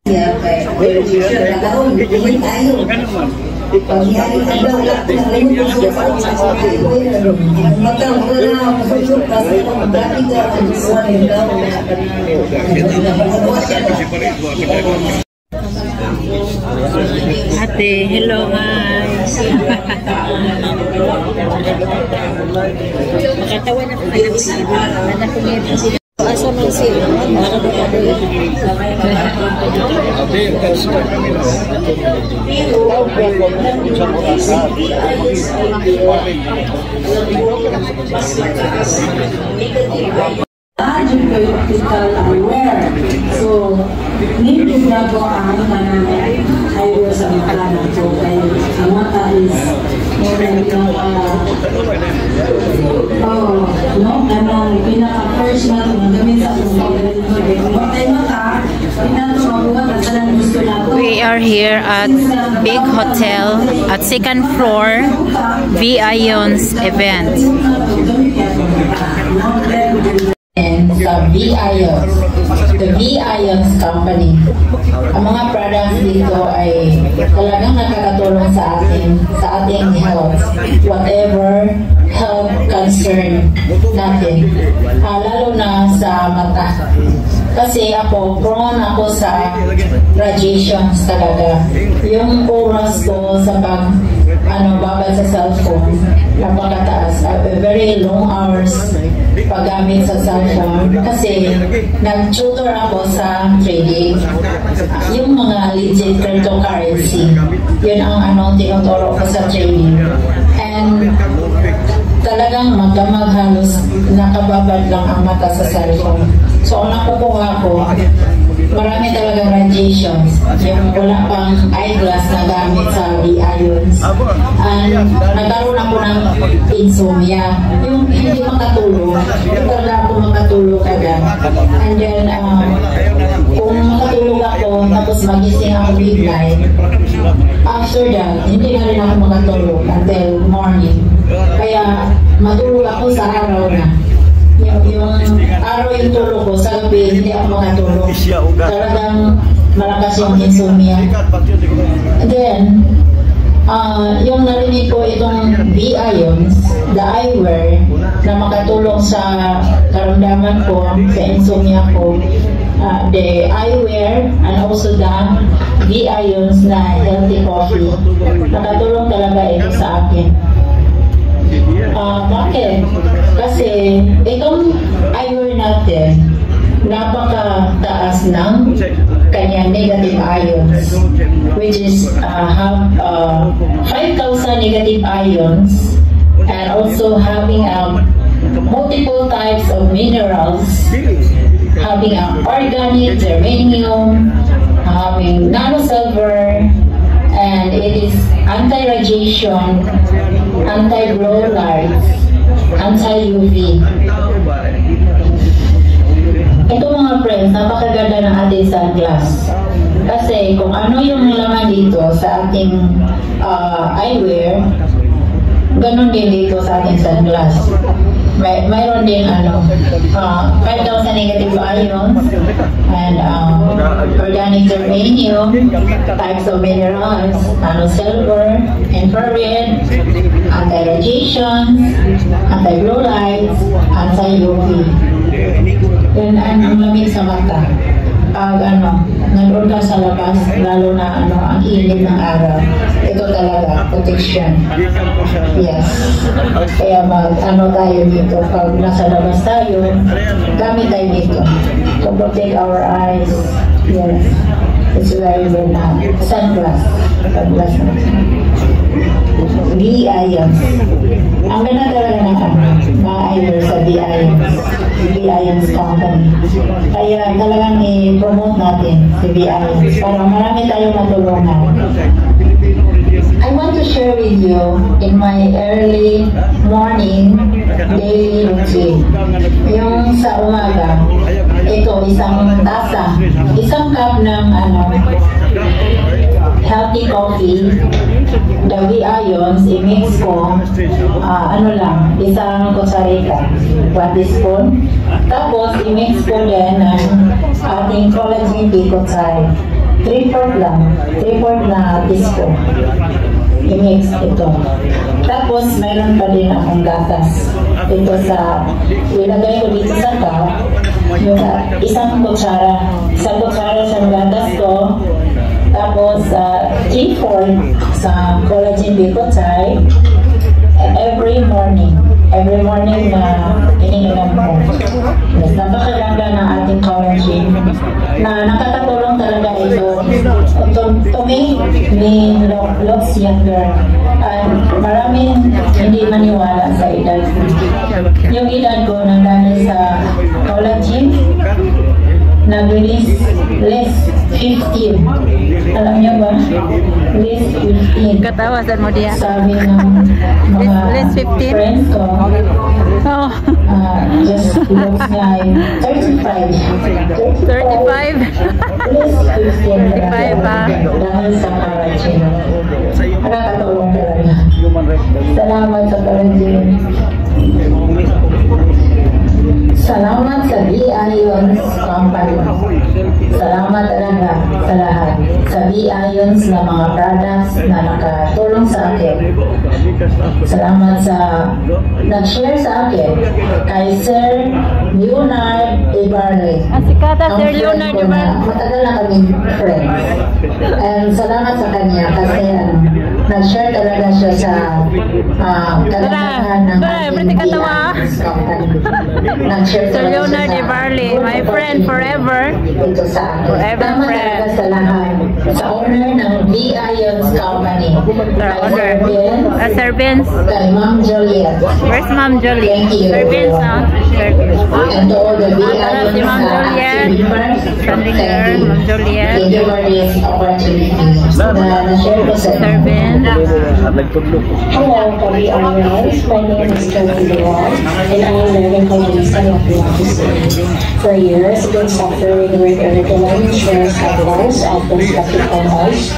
Ya, kayak tahun ini tayo. Pangyari ka daw lang nalimutan ko sa matang ko na masuk kasi dati ka suwan daw. Ate, hello guys. Makatawa na po kayo sa anak ko ngayon. Asa man sila? Ajud kayo fiscal aware. So, need to bago ang idea sa mata. So, ang mata is more than yung kanang pinaka-first na gamit sa We are here at Big Hotel at second floor V Ions event. And sa V Ions, the V Ions company. Ang mga products dito ay talagang nakakatulong sa ating health, whatever health concern natin, lalo na sa mata. Kasi prone ako sa radiations talaga. Yung oras ko sa babad sa cellphone, napakataas. Very long hours paggamit sa cellphone kasi nag-tutor ako sa trading, yung mga legit cryptocurrency, yun ang tinuturo ko sa trading, and talagang magdamag halos nakababad lang ang mata sa cellphone. So ang nakukuha ko, marami talagang radiations, yung wala pang eyeglass na gamit sa V-Ions, and nagkaroon ako ng insomnia, yung hindi makatulog, hindi talaga ako makatulog agad, and then kung makatulog ako tapos magising ako midnight, after that hindi na rin ako makatulog until morning, kaya matulog ako sa araw na. Yung araw yung tulog ko, sa gabi hindi ako makatulog. Talagang malakas yung insomnia. Then, yung narinig ko itong V-Ions, the eyewear, na makatulong sa karamdaman ko, sa insomnia ko, the eyewear and also the V-Ions na healthy coffee. Nakatulong talaga ito sa akin. Bakit? Kasi itong eyewear natin, napakataas ng kanyang negative ions, which is have 5,000 negative ions, and also having multiple types of minerals, having organic germanium, having nanosilver, and it is anti-radiation, anti-blue lights, anti-UV. Ito mga friends, napakaganda ng ating sunglass. Kasi kung ano yung laman dito sa ating eyewear, ganun din dito sa ating sunglass. Mayroon din 5,000 negative ions and organic germanium, types of minerals, nanosilver, infrared, anti-radiation, anti-blue lights, anti-UV. Yan ang lamig sa mata. Pag nanood ka sa labas, lalo na ang init ng araw, ito talaga, protection. Yes. Kaya tayo dito, pag nasa labas tayo, gamit tayo dito to protect our eyes. Yes. It's very good na. Sunglass. Sunglass natin. V-Ions. Ang ganda talaga ng eyewear sa V-Ions. V-Ions company. Kaya talagang i-promote natin si V-Ions para marami tayong matulungan. I want to share with you in my early morning daily routine. Yung sa umaga, ito isang tasa, isang cup ng healthy coffee, the V-Ions, i-mix ko, isang kutsarita, 1 teaspoon. Tapos, i-mix ko din ng ating collagen pecotide. 3/4 lang. 3/4 na teaspoon. I-mix ito. Tapos, mayroon pa din akong gatas. Ito sa, ilagay ko dito sa cup, yung isang kutsara. Isang kutsara sa gatas ko. Tapos, 3/4 sa collagen bicotide. Every morning na iniinom ko. Yes, napakaganda ng ating collagen na nakakatulong talaga ito to make me looks younger. And maraming hindi maniwala sa edad ko. Yung edad ko nang dahil sa collagen, nag-release less 15. Alam niyo ba? Less 15. Katawasan mo diya. Sabi ng mga less 15? friends ko, Oh. just looks like 35. 35? Less 15. 35 pa. Dahil sa collagen. Nakakatulong talaga. Salamat sa collagen. Salamat sa V-Ions Company. Salamat talaga sa lahat. Sa V-Ions na mga products na nakatulong sa akin. Salamat sa nag-share sa akin kay Sir Leonard Ibarre. Sikata Sir Leonard Ibarre. Matagal na kami friends. And salamat sa kanya kasi nag-share talaga siya sa kalagahan ng ating V-Ions Company. Sir Leonard Ibarre, my friend forever. Forever friend. Sa lahat. Sa owner ng V-Ions Company. Sir Vince. Kay Ma'am Joliet. Where's Ma'am Joliet? Thank you. Sir Vince, no? Sir Vince. And to all the V-Ions Si Ma'am Joliet. Sandinger, Ma'am Joliet. Thank you for this opportunity na na-share ko sa Sir Vince. Hello, V-Ions. My name is Kelly Lewald, and I am learning Congression of Bureaucracy. For years, been suffering with irregular insurance guidelines, often skeptical hormones,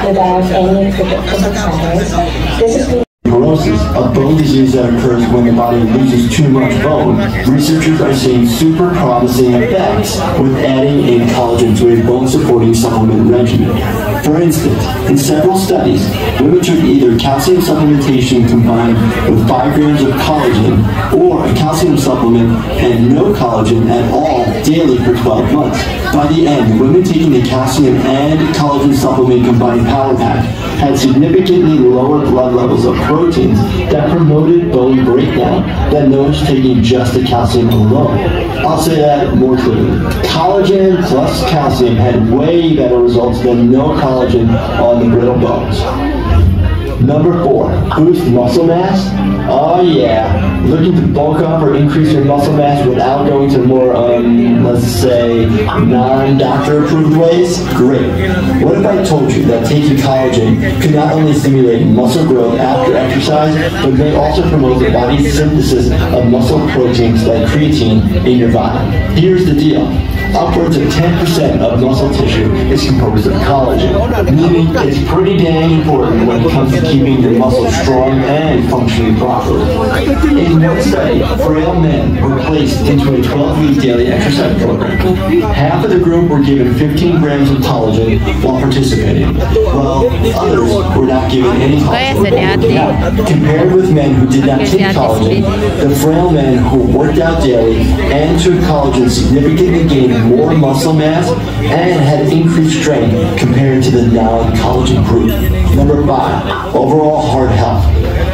without any predictable signs. This is Osteoporosis, a bone disease that occurs when the body loses too much bone. Researchers are seeing super promising effects with adding in collagen to a bone-supporting supplement regimen. For instance, in several studies, women took either calcium supplementation combined with 5 grams of collagen or a calcium supplement and no collagen at all daily for 12 months. By the end, women taking the calcium and collagen supplement combined powder pack had significantly lower blood levels of proteins that promoted bone breakdown than those taking just the calcium alone. I'll say that more clearly. Collagen plus calcium had way better results than no collagen on the brittle bones. Number 4, boost muscle mass. Oh yeah, looking to bulk up or increase your muscle mass without going to more, let's say, non-doctor approved ways? Great. What if I told you that taking collagen could not only stimulate muscle growth after exercise, but may also promote the body's synthesis of muscle proteins like creatine in your body? Here's the deal. Upwards of 10% of muscle tissue is composed of collagen, meaning it's pretty dang important when it comes to keeping your muscles strong and functioning properly. In one study, frail men were placed into a 12-week daily exercise program. Half of the group were given 15 grams of collagen while participating, while others were not given any collagen. Now, compared with men who did not take collagen, the frail men who worked out daily and took collagen significantly gained more muscle mass and had increased strength compared to the non-collagen group. Number 5, overall heart health.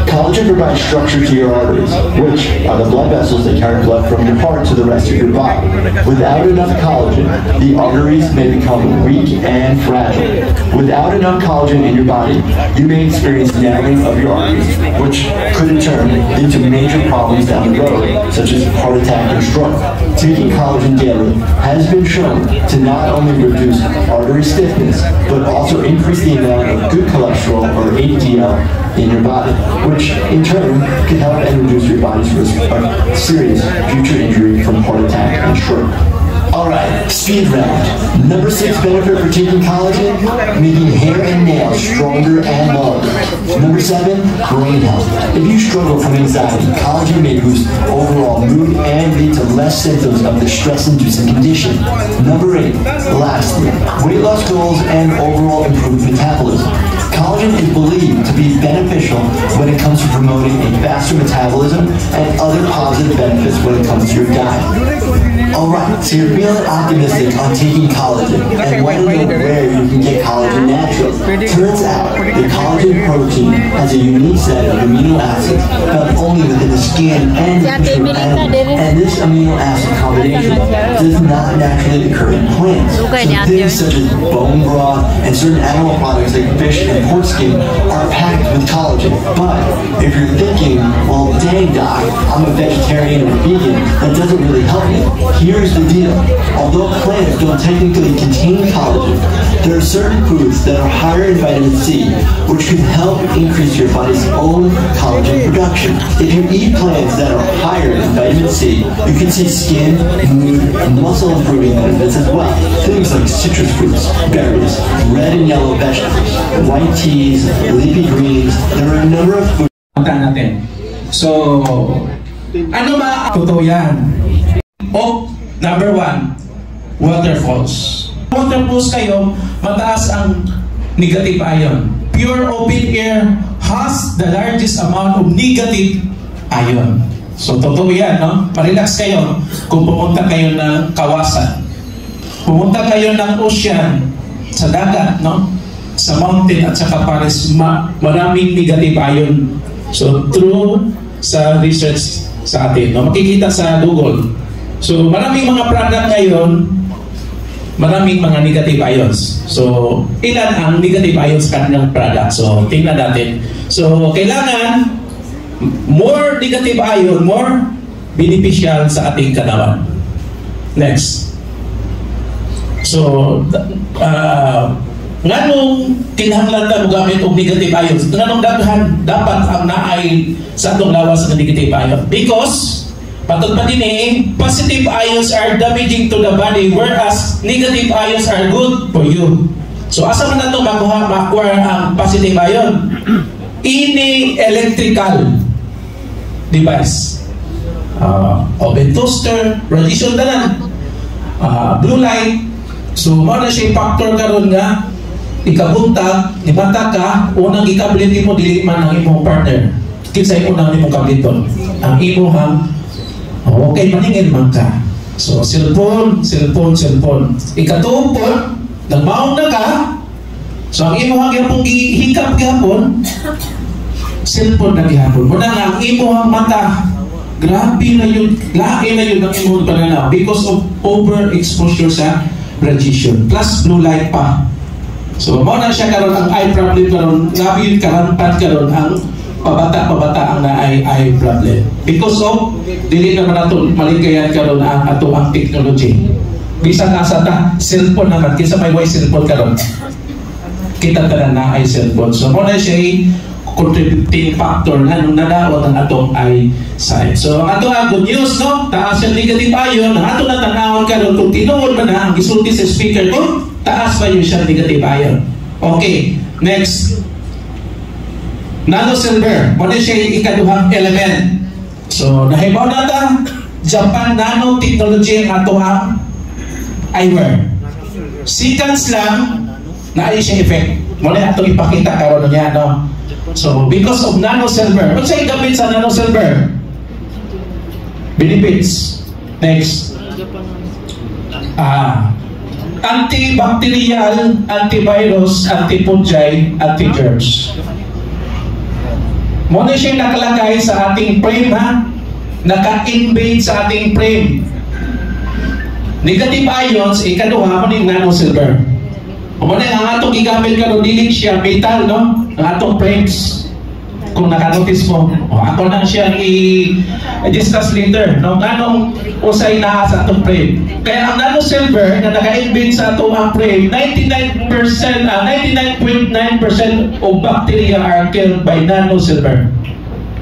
Collagen provides structure to your arteries, which are the blood vessels that carry blood from your heart to the rest of your body. Without enough collagen, the arteries may become weak and fragile. Without enough collagen in your body, you may experience narrowing of your arteries, which could in turn lead to major problems down the road, such as heart attack and stroke. Taking collagen daily has been shown to not only reduce artery stiffness, but also increase the amount of good cholesterol, or HDL, in your body, which in turn can help and reduce your body's risk of serious future injury from heart attack and stroke. Alright, speed round. Number 6 benefit for taking collagen, making hair and nails stronger and longer. Number 7, brain health. If you struggle from anxiety, collagen may boost overall mood and lead to less symptoms of the stress-inducing condition. Number 8, lastly, weight loss goals and overall improved metabolism. Collagen is believed to be beneficial when it comes to promoting a faster metabolism and other positive benefits when it comes to your diet. Alright, so you're feeling optimistic on taking collagen and want to know where you can get collagen naturally. Turns out, the collagen protein has a unique set of amino acids found only within the skin and the tissue of animals. And this amino acid combination does not naturally occur in plants. So things such as bone broth and certain animal products like fish and pork skin are packed with collagen. But if you're thinking, well, dang doc, I'm a vegetarian or vegan, that doesn't really help me. Here's the deal. Although plants don't technically contain collagen, there are certain foods that are higher in vitamin C, which can help increase your body's own collagen production. If you eat plants that are higher in vitamin C, you can see skin, mood, and muscle improving benefits as well. Things like citrus fruits, berries, red and yellow vegetables, white teas, leafy greens. There are a number of foods. So, ano ba? Totoo yan. Number 1, waterfalls. Waterfalls kayo, mataas ang negative ion. Pure open air has the largest amount of negative ion. So, totoo yan, no? Parelax kayo kung pumunta kayo ng kawasan. Pumunta kayo ng ocean, sa dagat, no? Sa mountain at sa Paris, maraming negative ion. So, true sa research sa atin, no? Makikita sa Google. So, maraming mga product ngayon, maraming mga negative ions. So, ilan ang negative ions sa kanilang product? So, tingnan natin. So, kailangan more negative ion, more beneficial sa ating katawan. Next. So, nganong kinahanglan ta mo gamit og negative ions? Nganong dapat ang naay sa atong lawas ng negative ion? Because patod pa din positive ions are damaging to the body whereas negative ions are good for you. So asa man nato makuha ang positive ion? Any electrical device, oven toaster, radiation tanan, blue light. So mo na siya factor karon nga ikabuntag, ibata ka, unang ikablit mo dili man ang imong partner. Kinsa unang imong kabliton? Ang imong okay, maningin man ka. So, cellphone. Ikatupon, nagmaong na ka. So, ang imuhang yapong hikap gihapon, cellphone na gihapon. Muna nga, ang imuhang mata, grabe na yun, lahi na yun ang imuhang pananaw because of overexposure sa radiation. Plus, blue light pa. So, mo na siya karon ang eye problem karon, grabe yun karampan karon ang pabata ang na eye problem. Because of, dili naman nato maligayan karon ang ato ang technology. Bisan asa ta, cellphone naman, kinsa may way cellphone karon. Kita tanan na ay cellphone. So, mo na siya contributing factor na nung nadaot ang atong eyesight. So, ang atong good news, no? Taas yung negative ion, ang atong natanawon karon kung tinuod man na ang gisulti sa speaker ko, taas ba yun siya negative ion? Okay, next. Nanosilver, muna siya ikaduhang element. So, nahibaw na ta, Japan nanotechnology ang ato ang eyewear. Seconds lang, na ay siya effect. Muna itong ipakita karon niya, no? So, because of nanosilver, ano siya igamit sa nanosilver? Benefits. Next. Antibacterial, antivirus, antifungi, antigerms. Muna siya nakalagay sa ating frame, ha? Naka-invade sa ating frame. Negative ions, ikaduha mo ng nanosilver. Muna ang atong igamit ka no, dilig siya metal, no? Ang atong frames. Kung nakanotice mo, ako na siya i-discuss later, no? Anong usay na sa atong frame. Kaya ang nanosilver na naka-invade sa atong frame, 99.9% of bacteria are killed by nanosilver.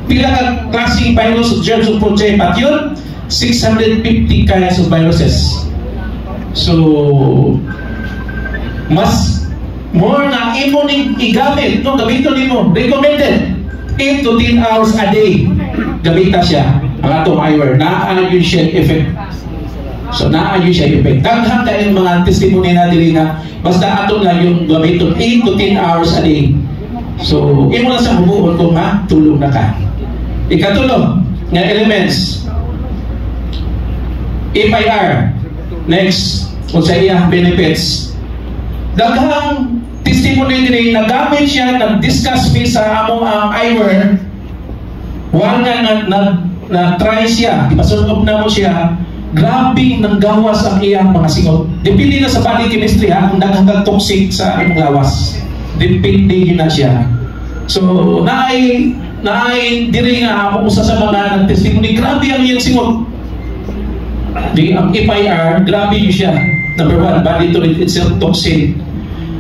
Pila ka klaseng virus, germs, o fungi, but yun, 650 kinds of viruses. So, mas more na imo ning igamit, no, gamiton nimo. Recommended 8 to 10 hours a day. Gamita siya ang atong eyewear. Naa-yun siya effect. So, naa-yun siya effect. Daghang kayong mga testimony na dili na basta atong lang yung gamiton 8 to 10 hours a day. So, imo lang sa hubuhon kung matulog na ka. Ikatulong nga elements. FIR. Next, kung sa iyang benefits. Daghang testimony din nagamit siya, nag-discuss me sa among eyewear. Wala na try siya, ipasunog na mo siya. Grabe nang gawas ang iyang mga singot. Depende na sa body chemistry kung daghang toxic sa imong gawas. Depende na siya. So, naay diri nga ako usa sa mga nag-testimony, grabe ang iyang singot. Ang FIR, grabe yun siya. Number 1, body to itself toxic.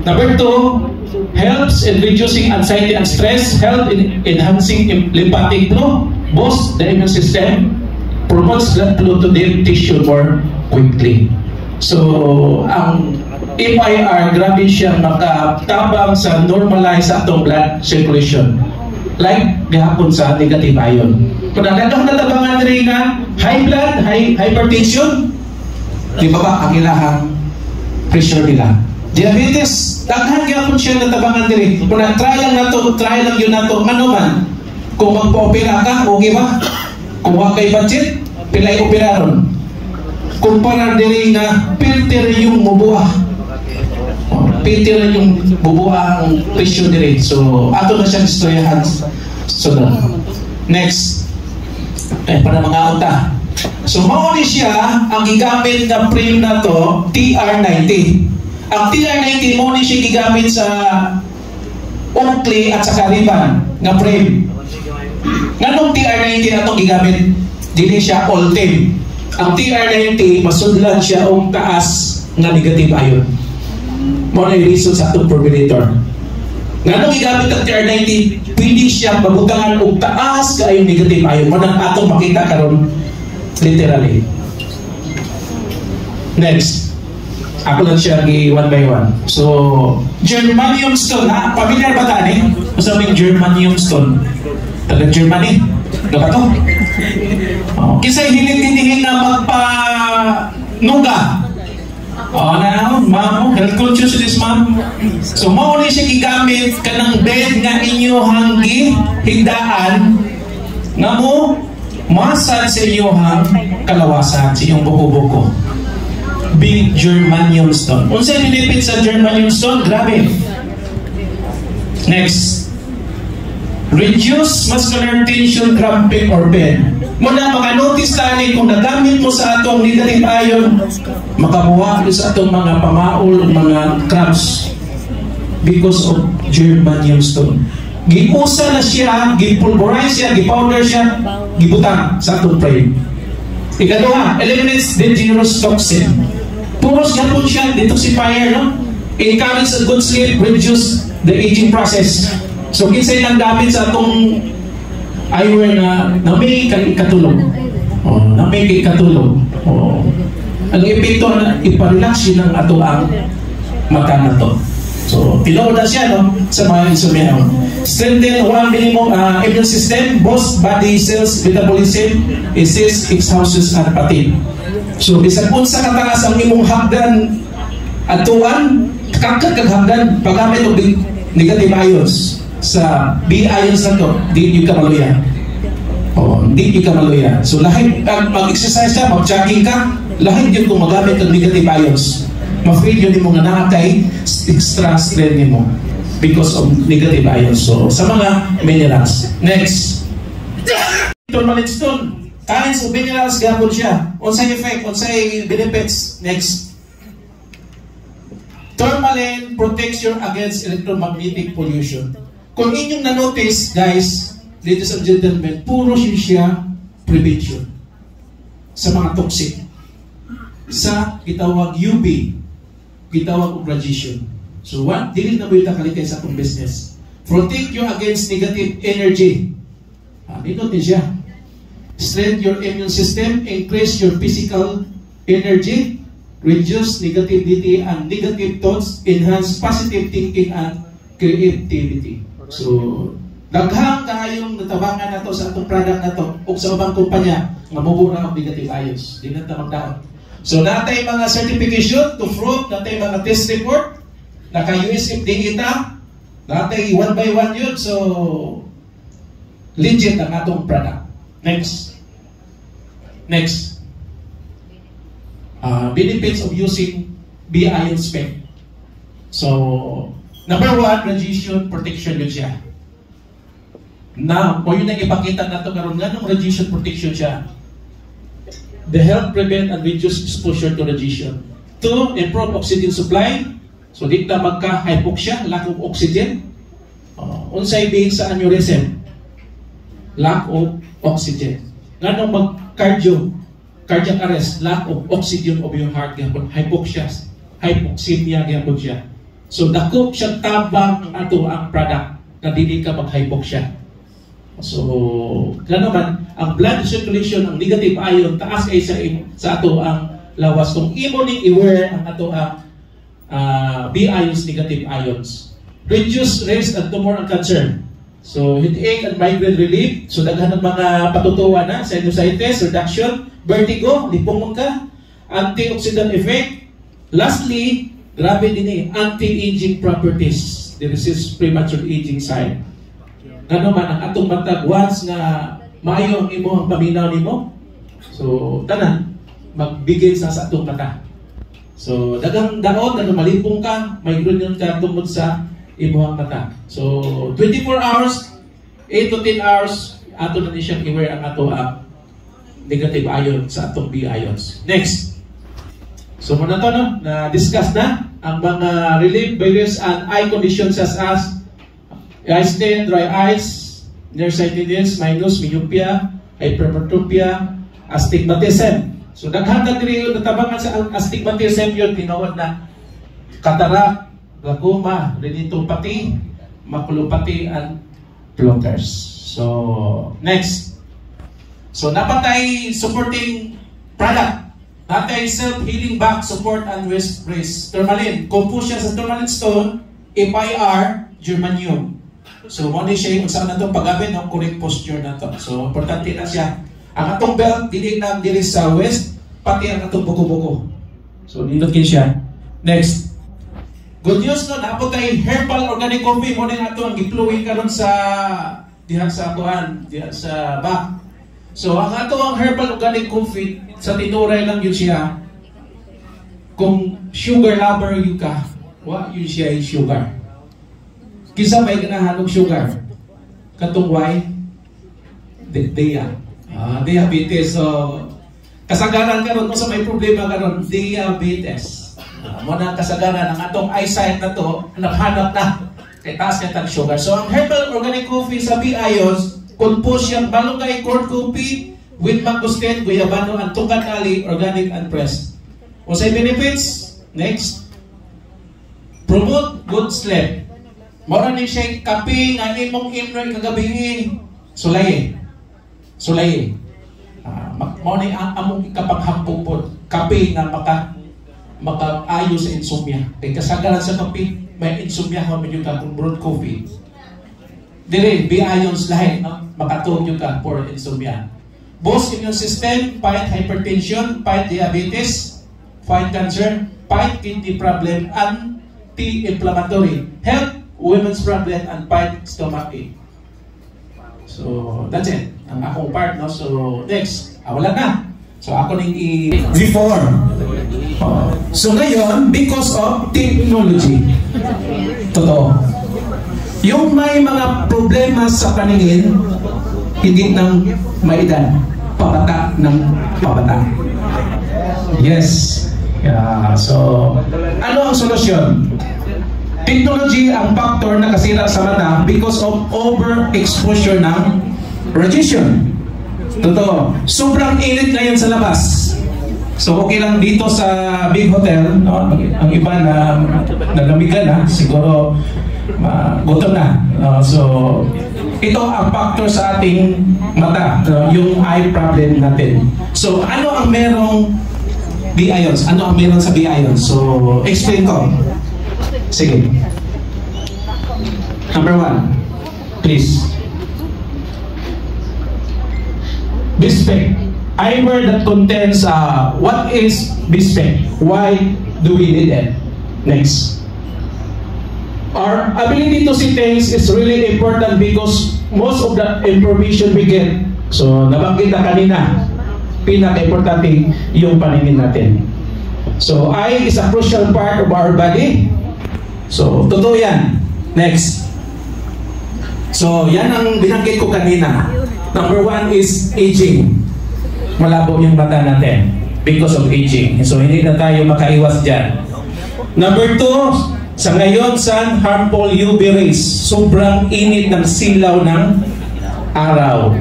Number 2, helps in reducing anxiety and stress, help in enhancing lymphatic flow, boosts the immune system, promotes blood flow to the tissue more quickly. So, ang FIR, grabe siya makatabang sa normalize sa atong blood circulation. Like gahapon sa negative ion. Kung nagandang natabangan rin nga high blood, hypertension, di ba ang ilahang pressure nila? Diabetes, daghan gahapon siya natabangan rin. Kung na-try lang yun na to, ano man, kung magpa-opera ka, okay ba? Kung wakay budget, pilay operaron. Kumpara din nga, filter yung mubuha. Filter yung bubuha ang presyo din. So, ato na siyang istoryahan. So, next. Para mga uta. So, mauni siya, ang gigamit na frame na to, TR90. Ang TR90, mauni siya gigamit sa Oakley at sa Cariban na frame. Nganong TR90 na itong gigamit? Dili siya all-team. Ang TR90, masudlan siya o taas na negative ion. Muna yung reason sa itong formulator. Nga nung igamit ang TR90, pwede siya mabutangan o taas kayong negative ion. Muna atong makita karon literally. Next. Ako lang siya one by one. So, germanium stone. Familiar ba tani? Masabing germanium stone. Taga Germany. Gaba to? Kisa'y hilit-hilihin na magpa-nuga. Ma'am, health conscious this ma'am. So, mauli siya gigamit ka ng bed nga inyo hanggi higdaan nga mo masad sa inyo hang kalawasan sa inyong buko-buko. Big germanium stone. Unsay benefit sa germanium stone? Grabe. Next. Reduce muscular tension, cramping, or pain. Muna maka-notice tani kung nagamit mo sa atong negative ion, makabuha sa atong mga pamaol, mga cramps because of germanium stone. Giusa na siya, gipulverize siya, gipowder siya, gibutang sa atong frame. Ikaduha, eliminates dangerous toxin. Puros gapon siya, detoxifier, no? Encourage a good sleep, reduce the aging process. So, kinsay lang gamit sa atong eyewear na may katulong. Na may katulong. Ang epekto na iparelax yun ng ato ang mata na to. So, tilaw na siya, no? Sa mga insomnia. Strengthen one minimum immune system, boost body cells, metabolism, assist exhaustion and fatigue. So, bisag unsa kataas ang imong hagdan atuan, kakagagagdan, paggamit o negative ions. Sa B-ions na to, di ka maluya. Di ka maluya. So, lahit mag-exercise ka, mag-jogging ka, lahit yun kung magamit ng negative ions. Ma-feel yun yung mga nakakay, extra strength mo because of negative ions. So, sa mga minerals. Next. Tourmaline stone. Kinds of minerals, gapon siya. Unsay effect, unsay benefits. Next. Tourmaline protects you against electromagnetic pollution. Kung inyong na-notice, guys, ladies and gentlemen, puro siya prevention sa mga toxic. Sa gitawag UV, gitawag radiation. So what? Dili na mo yung takalitay sa akong business. Protect you against negative energy. Dito din siya. Strengthen your immune system, increase your physical energy, reduce negativity and negative thoughts, enhance positive thinking and creativity. So, daghang kayong natabangan nato sa atong product nato o sa ubang kumpanya nga mubura og negative ions. Di na ta magdaot. So, natay mga certification to prove, natay mga test report, naka-USFDA ita, natay 1 by 1 yun. So, legit ang atong product. Next. Benefits of using B-ion spec. So, number 1, radiation protection yun siya. Now, o yun ang ipakita nato karon nga ng radiation protection siya. They help prevent and reduce exposure to radiation. 2, improve oxygen supply. So, di na magka-hypoxia, lack of oxygen. Unsay being sa aneurysm? Lack of oxygen. Nga nung cardiac arrest, lack of oxygen of your heart, hypoxia, hypoxemia, gyapon siya. So, dakop siya tabang ato ang product na dili ka mag-hypoxia. So, naman, ang blood circulation, ang negative ion, taas ay sa ato ang lawas. Kung imo ning i-wear ang ato ang B-ions, negative ions. Reduce risk and tumor and cancer. So, headache and migraine relief. So, daghan ng mga patutuwa na, sinusitis, reduction, vertigo, lipong ka, antioxidant effect. Lastly, grabe din anti-aging properties. There is premature aging side. Ano man ang atong matag once nga maayo ang imo ang paminaw nimo. So, tanan magbigay sa atong mata. So, dagang daot nga malipong ka, migraine ka tungod sa imo ang mata. So, 24 hours, 8 to 10 hours ato na ni siya i-wear ang ato ang negative ion sa atong B-ions. Next. So, muna to, no? Na-discuss na ang mga relief virus and eye conditions such as eye strain, dry eyes, nearsightedness, minus, myopia, hypermetropia, astigmatism. So, daghan na diri yung natabangan sa astigmatism yun, tinawag na cataract, glaucoma, retinopathy, maculopathy, and floaters. So, next. So, napatay supporting product. Natay self-healing back support and wrist brace. Tourmaline. Composed siya sa tourmaline stone, FIR, germanium. So, muna siya yung saan na itong paggamit ng correct posture na ito. So, importante na siya. Ang atong belt, dili sa west, pati ang atong buko-buko. So, dito kayo siya. Next. Good news no, napo tayo herbal organic coffee. Muna nga ito ang gipluwing karon sa diha sa back. So, ang ato ang herbal organic coffee, sa tinuray lang yun siya, kung sugar lover yun ka, yun siya yung sugar. Kisa may ganahan ng sugar. Katong why? Diabetes. So, kasagaran karon kung sa may problema karon, diabetes. Muna kasagaran ang atong eyesight na to, hanap na. Kay taas niya tag sugar. So, ang herbal organic coffee sa B-ions, composed siyang balungay corn coffee with mangosteen, guyabano, and tungkat-ali, organic and pressed. O sa benefits, next, promote good sleep. Mora ni siya kape nga imong imnoy kagabi sulaye. Mao ni among ikapaghapupod. Kape nga makaayo sa insomnia. Kay kasagaran sa kape may insomnia ho medyo ka kung brewed coffee. Dire B-ions lahi no makatuog yung ka for insomnia. Boost immune system, fight hypertension, fight diabetes, fight cancer, fight kidney problem, anti-inflammatory, help women's problem, and fight stomach ache. So, that's it. Ang akong part, no? So, next. Wala na. So, ako ning i-reform. So, ngayon, because of technology. Totoo. Yung may mga problema sa paningin, hindi ng maedad, pabata ng pabata. Yes. So, ano ang solusyon? Technology ang factor na kasira sa mata because of overexposure ng radiation. Totoo. Sobrang init ngayon sa labas. So, okay lang dito sa big hotel, no? Ang iba na nalamigan na, siguro gutom na. So, ito ang factor sa ating mata, yung eye problem natin. So, ano ang merong B-ions. Ano ang meron sa B-ions? So, explain ko. Sige. Number 1, please. Bispec. Iver that contains, what is Bispec? Why do we need it? Next. Our ability to see things is really important because most of the information we get, so nabanggit na kanina, pinaka-importante yung paningin natin. So, eye is a crucial part of our body. So, totoo yan. Next. So, yan ang binanggit ko kanina. Number 1 is aging. Malabo yung mata natin because of aging. So, hindi na tayo makaiwas dyan. Number 2, sa ngayon, sun harmful UV rays. Sobrang init ng silaw ng araw.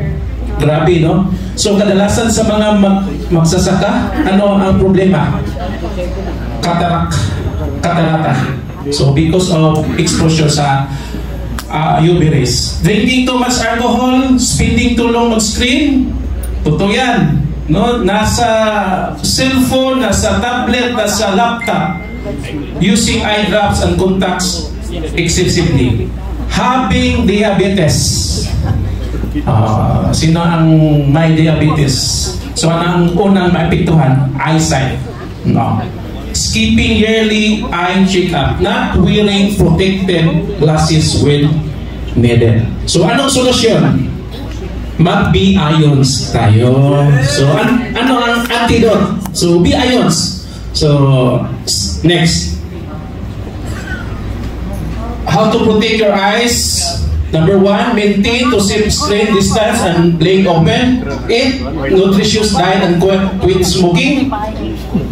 Grabe, no? So, kadalasan sa mga magsasaka, ano ang problema? Katarata. So, because of exposure sa UV rays. Drinking too much alcohol, spending too long on screen, totoo yan. No? Nasa cellphone, nasa tablet, nasa laptop, using eye drops and contacts excessively. Having diabetes. Sino ang may diabetes? So, anong unang maapektuhan? Eyesight. No. Skipping yearly eye check-up. Not wearing protective glasses when needed. So, anong solusyon? Mag-B-ions tayo. So, ano ang antidote? So, B-ions. So, next. How to protect your eyes? Number 1, maintain to safe screen distance and laying open. Eat nutritious diet and quit smoking.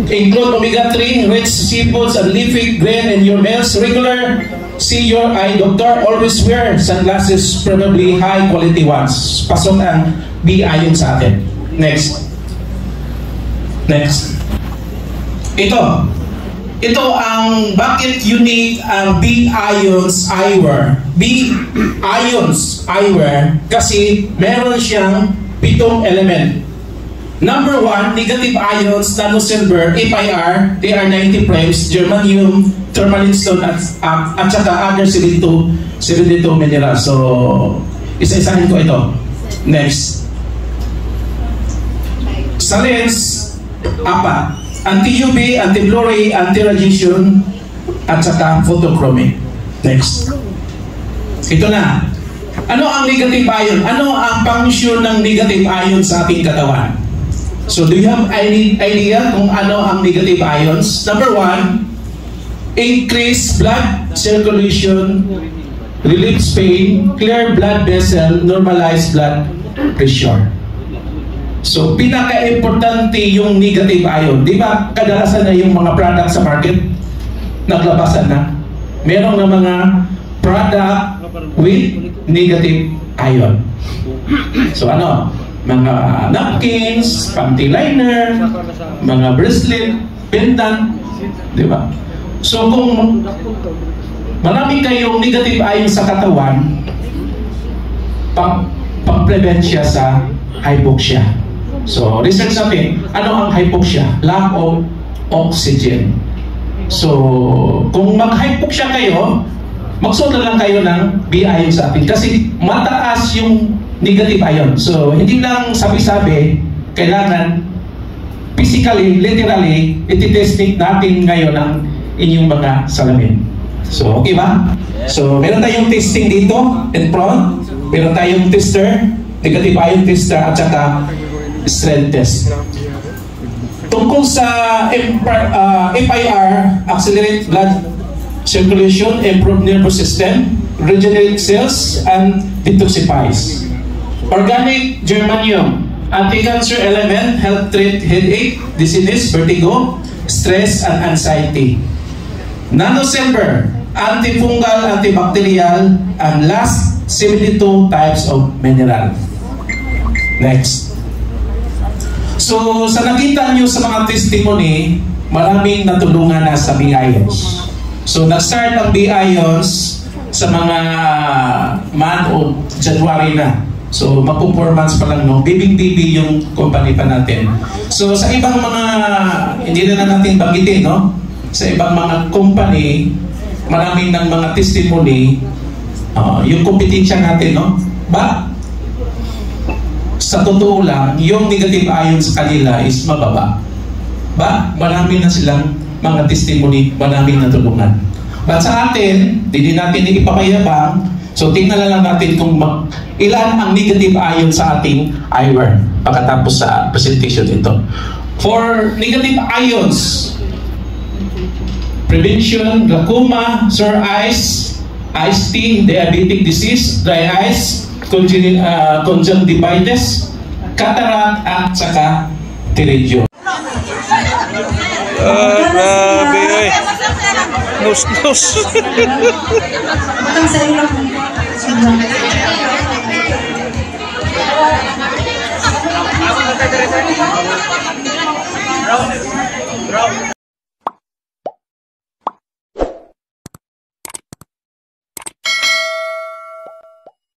Include omega-3, rich seafoods and leafy green in your meals. Regular, see your eye doctor. Always wear sunglasses, probably high quality ones. Pasok ang B-ion sa atin. Next. Next. Ito ang bakit unique ang B-ions eyewear. B-ions eyewear kasi meron siyang 7 element. Number 1, negative ions, nano-silver, FIR, they are 90 primes, germanium, tourmaline stone, at saka other 72 minerals. So, isa-isahin ko ito. Next. Sa lens, 4. Anti-UV, anti-blurry, anti-radiation, at saka photochromic. Next. Ito na. Ano ang negative ion? Ano ang function ng negative ion sa ating katawan? So, do you have any idea kung ano ang negative ions? Number 1, increase blood circulation, relieves pain, clear blood vessel, normalize blood pressure. So, pinaka-importante yung negative ion. Di ba, kadalasan na yung mga product sa market, naglabasan na. Merong na mga product with negative ion. So, ano? Mga napkins, panty liner, mga bracelet, pendant, di ba? So, kung marami kayong negative ion sa katawan, pang-prevent siya sa hypoxia. So, research natin, ano ang hypoxia? Lack of oxygen. So, kung mag-hypoxia kayo, magsuot na lang kayo ng B-ion sa atin kasi mataas yung negative ion. So, hindi lang sabi-sabi, kailangan physically, literally, ititesting natin ngayon ang inyong mga salamin. So, okay ba? So, meron tayong testing dito, in front. Meron tayong tester, negative ion tester, at saka strength test. Tungkol sa FIR, accelerate blood circulation, improve nervous system, regenerate cells, and detoxifies. Organic germanium, anti-cancer element, help treat headache, dizziness, vertigo, stress, and anxiety. Nanosilver, antifungal, antibacterial, and last, 72 types of mineral. Next. So, sa nakita nyo sa mga testimony, maraming natulungan na sa B-ions. So, nag-start ang B-ions sa mga month of January na. So, mapu-4 months pa lang, no? Bibing-bibi yung company pa natin. So, sa ibang mga, hindi na natin banggitin, no? Sa ibang mga company, maraming ng mga testimony, yung kompetensya natin, no? Ba? Sa totoo lang, yung negative ion sa kanila is mababa. Ba? Marami na silang mga testimony, maraming natulungan. But sa atin, hindi natin ipapayabang. So, tingnan lang natin kung ilan ang negative ion sa ating eyewear pagkatapos sa presentation ito. For negative ions, prevention, glaucoma, sore eyes, eye sting, diabetic disease, dry eyes, conjunctivitis, cataract, at saka pterygium. Grabe eh. Nus. Matang sa iyo.